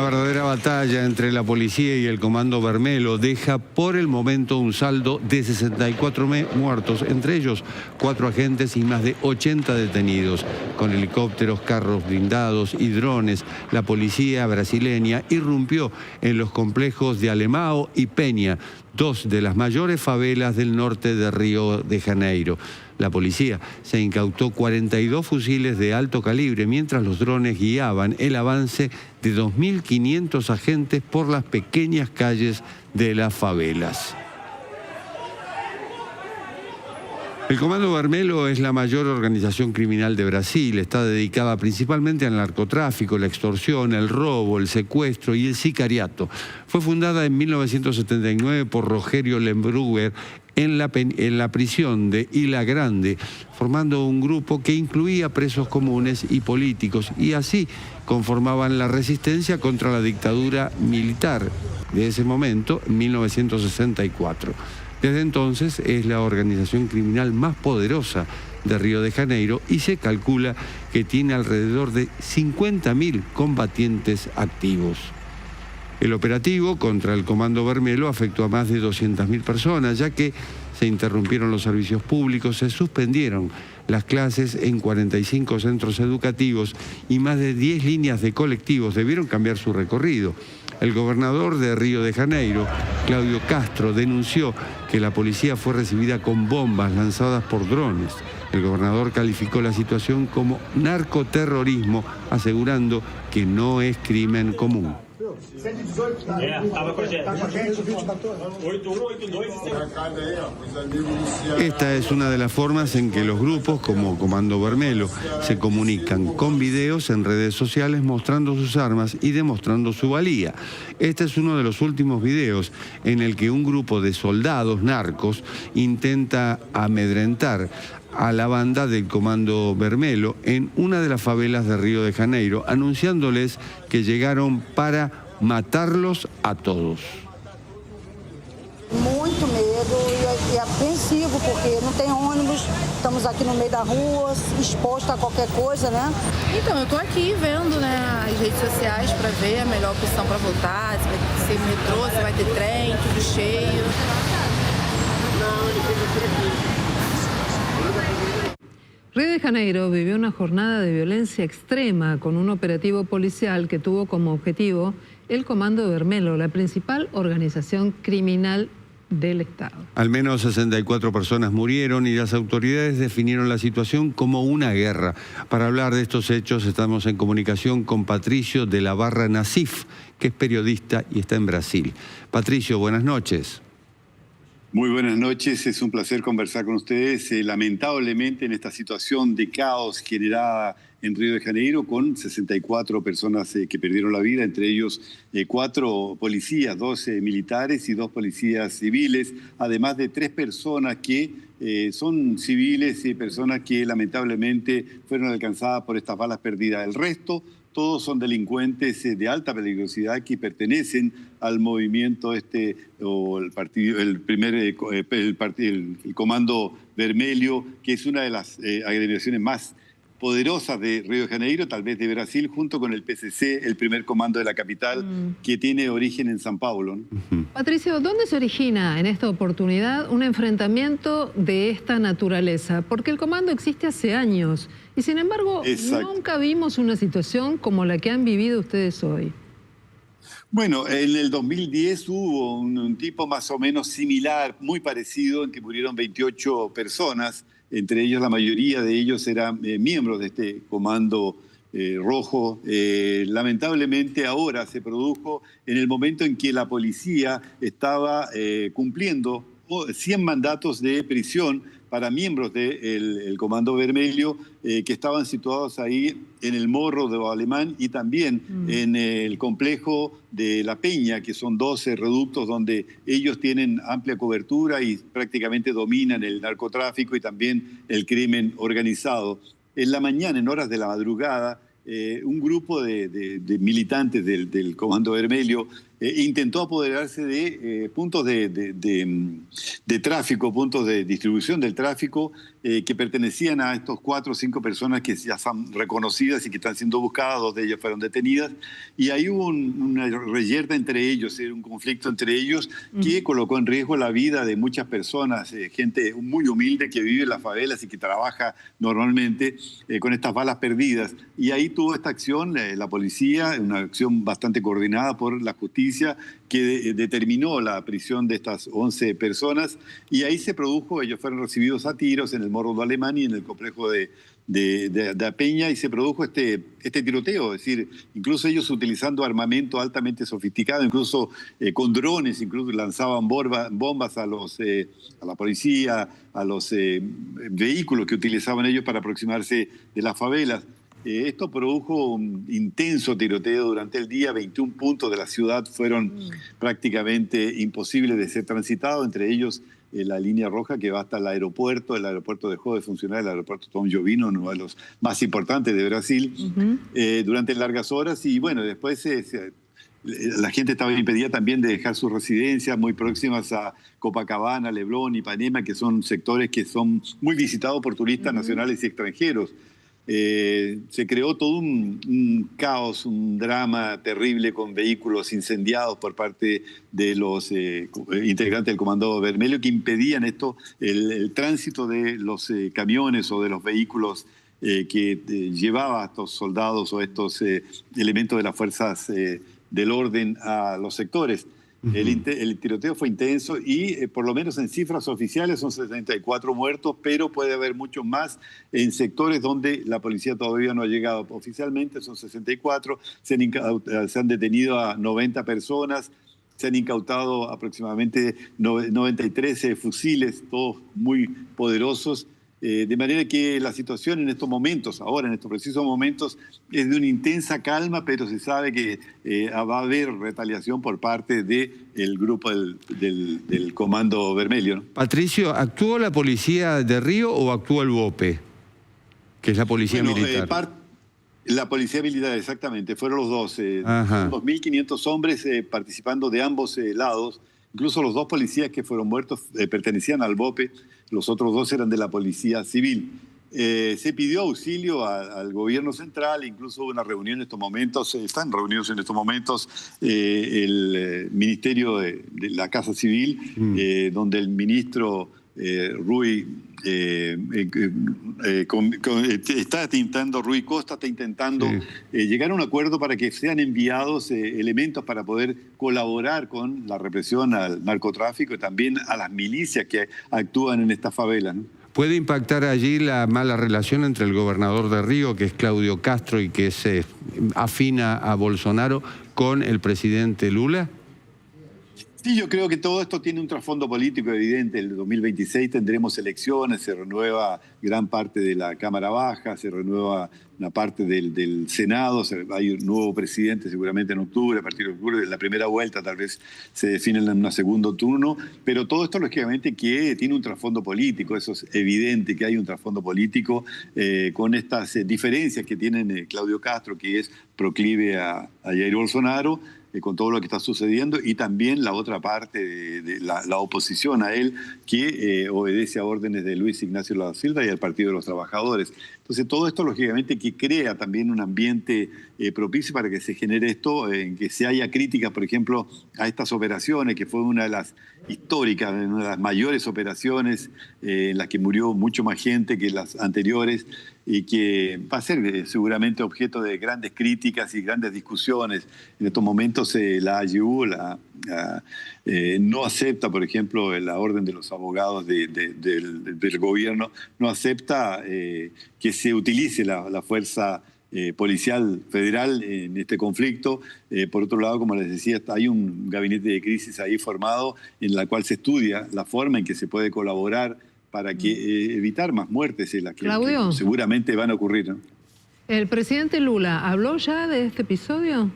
Una verdadera batalla entre la policía y el Comando Vermelho deja por el momento un saldo de 64 muertos, entre ellos 4 agentes y más de 80 detenidos. Con helicópteros, carros blindados y drones, la policía brasileña irrumpió en los complejos de Alemão y Peña, dos de las mayores favelas del norte de Río de Janeiro. La policía se incautó 42 fusiles de alto calibre, mientras los drones guiaban el avance de 2.500 agentes por las pequeñas calles de las favelas. El Comando Vermelho es la mayor organización criminal de Brasil. Está dedicada principalmente al narcotráfico, la extorsión, el robo, el secuestro y el sicariato. Fue fundada en 1979 por Rogério Lemberger en la prisión de Ilha Grande, formando un grupo que incluía presos comunes y políticos, y así conformaban la resistencia contra la dictadura militar de ese momento, en 1964. Desde entonces es la organización criminal más poderosa de Río de Janeiro y se calcula que tiene alrededor de 50.000 combatientes activos. El operativo contra el Comando Vermelho afectó a más de 200.000 personas, ya que se interrumpieron los servicios públicos, se suspendieron las clases en 45 centros educativos y más de 10 líneas de colectivos debieron cambiar su recorrido. El gobernador de Río de Janeiro, Cláudio Castro, denunció que la policía fue recibida con bombas lanzadas por drones. El gobernador calificó la situación como narcoterrorismo, asegurando que no es crimen común. Esta es una de las formas en que los grupos como Comando Vermelho se comunican, con videos en redes sociales mostrando sus armas y demostrando su valía. Este es uno de los últimos videos en el que un grupo de soldados narcos intenta amedrentar a la banda del Comando Vermelho en una de las favelas de Río de Janeiro, anunciándoles que llegaron para matarlos a todos. Muito medo e apreensivo, porque não tem ônibus, estamos aqui no meio da rua, exposto a qualquer coisa, né? Então, eu tô aqui vendo, né, as redes sociais para ver a melhor opção para voltar, se vai ser metrô, se vai ter trem, tudo cheio. Río de Janeiro vivió una jornada de violencia extrema con un operativo policial que tuvo como objetivo el Comando Vermelho, la principal organización criminal del Estado. Al menos 64 personas murieron y las autoridades definieron la situación como una guerra. Para hablar de estos hechos estamos en comunicación con Patricio de la Barra Nassif, que es periodista y está en Brasil. Patricio, buenas noches. Muy buenas noches, es un placer conversar con ustedes. Lamentablemente en esta situación de caos generada en Río de Janeiro, con 64 personas que perdieron la vida, entre ellos 4 policías, 2 militares y 2 policías civiles, además de 3 personas que son civiles y personas que lamentablemente fueron alcanzadas por estas balas perdidas. El resto, todos son delincuentes de alta peligrosidad que pertenecen al movimiento o el partido, el Comando Vermelho, que es una de las agremiaciones más poderosas de Río de Janeiro, tal vez de Brasil, junto con el PCC, el primer comando de la capital, que tiene origen en São Paulo, ¿no? Patricio, ¿dónde se origina en esta oportunidad un enfrentamiento de esta naturaleza? Porque el comando existe hace años y sin embargo nunca vimos una situación como la que han vivido ustedes hoy. Bueno, en el 2010 hubo un tipo más o menos similar, muy parecido, en que murieron 28 personas, entre ellos la mayoría de ellos eran miembros de este comando rojo. Lamentablemente ahora se produjo en el momento en que la policía estaba cumpliendo 100 mandatos de prisión para miembros del Comando Vermelho que estaban situados ahí en el Morro de Alemán y también en el complejo de La Peña, que son 12 reductos donde ellos tienen amplia cobertura y prácticamente dominan el narcotráfico y también el crimen organizado. En la mañana, en horas de la madrugada, un grupo de militantes del Comando Vermelho intentó apoderarse de puntos de tráfico, puntos de distribución del tráfico que pertenecían a estos 4 o 5 personas que ya son reconocidas y que están siendo buscadas. 2 de ellas fueron detenidas, y ahí hubo una reyerta entre ellos, un conflicto entre ellos que colocó en riesgo la vida de muchas personas, gente muy humilde que vive en las favelas y que trabaja normalmente con estas balas perdidas. Y ahí tuvo esta acción la policía, una acción bastante coordinada por la justicia, que determinó la prisión de estas 11 personas, y ahí se produjo, ellos fueron recibidos a tiros en el Morro de Alemán y en el complejo de Peña, y se produjo este tiroteo, es decir, incluso ellos utilizando armamento altamente sofisticado, incluso con drones, incluso lanzaban bombas a la policía, a los vehículos que utilizaban ellos para aproximarse de las favelas. Esto produjo un intenso tiroteo durante el día. 21 puntos de la ciudad fueron prácticamente imposibles de ser transitados, entre ellos la línea roja que va hasta el aeropuerto. El aeropuerto dejó de funcionar, el aeropuerto Tom Jobim, uno de los más importantes de Brasil, durante largas horas. Y bueno, después la gente estaba impedida también de dejar sus residencias muy próximas a Copacabana, Leblon, Ipanema, que son sectores que son muy visitados por turistas nacionales y extranjeros. Se creó todo un caos, un drama terrible con vehículos incendiados por parte de los integrantes del Comando Vermelho, que impedían el tránsito de los camiones o de los vehículos que llevaba a estos soldados o estos elementos de las fuerzas del orden a los sectores. El tiroteo fue intenso y por lo menos en cifras oficiales son 74 muertos, pero puede haber muchos más en sectores donde la policía todavía no ha llegado. Oficialmente son 64, se han detenido a 90 personas, se han incautado aproximadamente 93 fusiles, todos muy poderosos. De manera que la situación en estos momentos, ahora en estos precisos momentos, es de una intensa calma, pero se sabe que va a haber retaliación por parte del grupo del Comando Vermelho, ¿no? Patricio, ¿actuó la policía de Río o actuó el BOPE, que es la policía militar? La policía militar, exactamente, fueron los dos. 2.500 hombres participando de ambos lados. Incluso los 2 policías que fueron muertos pertenecían al BOPE, los otros 2 eran de la policía civil. Se pidió auxilio al gobierno central, incluso hubo una reunión en estos momentos, están reunidos en estos momentos el Ministerio de la Casa Civil, donde el ministro Rui Rui Costa está intentando llegar a un acuerdo para que sean enviados elementos para poder colaborar con la represión al narcotráfico y también a las milicias que actúan en esta favela, ¿no? ¿Puede impactar allí la mala relación entre el gobernador de Río, que es Claudio Castro y que es afina a Bolsonaro, con el presidente Lula? Sí, yo creo que todo esto tiene un trasfondo político evidente. En el 2026 tendremos elecciones, se renueva gran parte de la Cámara Baja, se renueva una parte del Senado, hay un nuevo presidente seguramente en octubre, a partir de octubre, la primera vuelta tal vez se define en un segundo turno, pero todo esto lógicamente que tiene un trasfondo político, eso es evidente que hay un trasfondo político con estas diferencias que tienen Claudio Castro, que es proclive a Jair Bolsonaro, con todo lo que está sucediendo, y también la otra parte de la oposición a él, que obedece a órdenes de Luis Ignacio Lula da Silva y al Partido de los Trabajadores. Entonces todo esto lógicamente que crea también un ambiente propicio para que se genere esto, en que se haya críticas, por ejemplo, a estas operaciones, que fue una de las históricas, una de las mayores operaciones en las que murió mucho más gente que las anteriores, y que va a ser seguramente objeto de grandes críticas y grandes discusiones. En estos momentos la AGU no acepta, por ejemplo, la orden de los abogados del gobierno, no acepta que se utilice la fuerza policial federal en este conflicto. Por otro lado, como les decía, hay un gabinete de crisis ahí formado en la cual se estudia la forma en que se puede colaborar para que evitar más muertes en las que seguramente van a ocurrir, ¿no? ¿El presidente Lula habló ya de este episodio?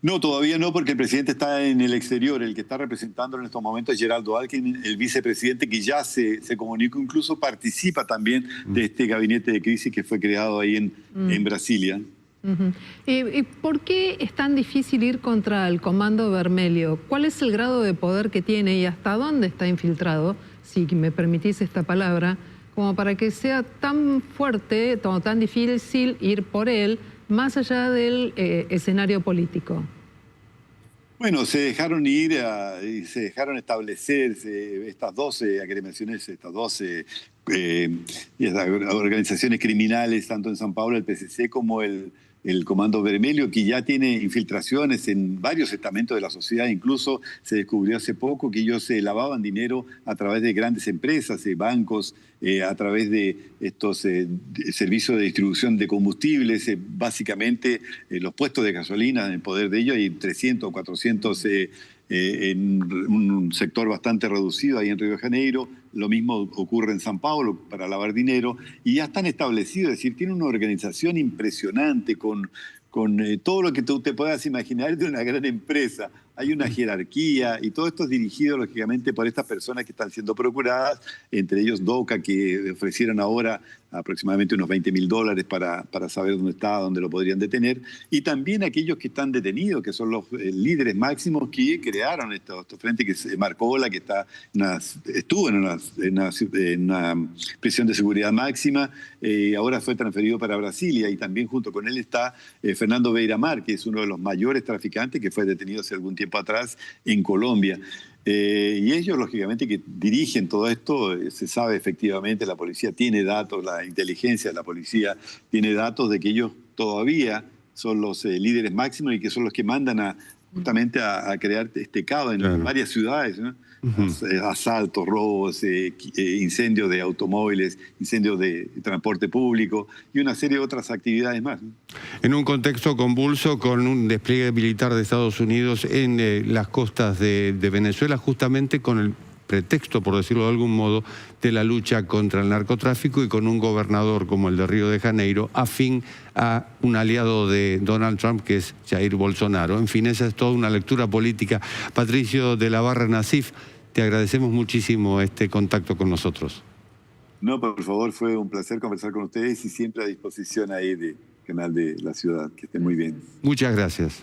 No, todavía no, porque el presidente está en el exterior. El que está representando en estos momentos es Geraldo Alckmin, el vicepresidente, que ya se comunicó, incluso participa también de este gabinete de crisis que fue creado ahí en Brasilia. ¿Y por qué es tan difícil ir contra el Comando Vermelho? ¿Cuál es el grado de poder que tiene y hasta dónde está infiltrado, si me permitís esta palabra, como para que sea tan fuerte, tan difícil ir por él, más allá del escenario político? Bueno, se dejaron ir y se dejaron establecerse estas 12 agremiaciones, estas 12 organizaciones criminales, tanto en San Pablo, el PCC, como el Comando Vermelho, que ya tiene infiltraciones en varios estamentos de la sociedad. Incluso se descubrió hace poco que ellos lavaban dinero a través de grandes empresas, bancos, a través de estos servicios de distribución de combustibles, básicamente los puestos de gasolina en el poder de ellos. Hay 300 o 400 en un sector bastante reducido ahí en Río de Janeiro. Lo mismo ocurre en San Paulo para lavar dinero, y ya están establecidos, es decir, tiene una organización impresionante con todo lo que tú te puedas imaginar de una gran empresa. Hay una jerarquía y todo esto es dirigido lógicamente por estas personas que están siendo procuradas, entre ellos DOCA, que ofrecieron ahora aproximadamente unos $20.000 para saber dónde está, dónde lo podrían detener, y también aquellos que están detenidos, que son los líderes máximos que crearon estos frentes, que es Marcola, que estuvo en una prisión de seguridad máxima, ahora fue transferido para Brasilia, y también junto con él está Fernando Beiramar, que es uno de los mayores traficantes, que fue detenido hace algún tiempo atrás en Colombia. Y ellos, lógicamente, que dirigen todo esto, se sabe efectivamente, la policía tiene datos, la inteligencia de la policía tiene datos de que ellos todavía son los líderes máximos y que son los que mandan justamente a crear este caos en varias ciudades, ¿no? Asaltos, robos, incendios de automóviles, incendios de transporte público y una serie de otras actividades más, ¿no? En un contexto convulso, con un despliegue militar de Estados Unidos en las costas de Venezuela, justamente con el pretexto, por decirlo de algún modo, de la lucha contra el narcotráfico, y con un gobernador como el de Río de Janeiro, afín a un aliado de Donald Trump, que es Jair Bolsonaro. En fin, esa es toda una lectura política. Patricio de la Barra Nassif, te agradecemos muchísimo este contacto con nosotros. No, por favor, fue un placer conversar con ustedes y siempre a disposición ahí del canal de la ciudad. Que estén muy bien. Muchas gracias.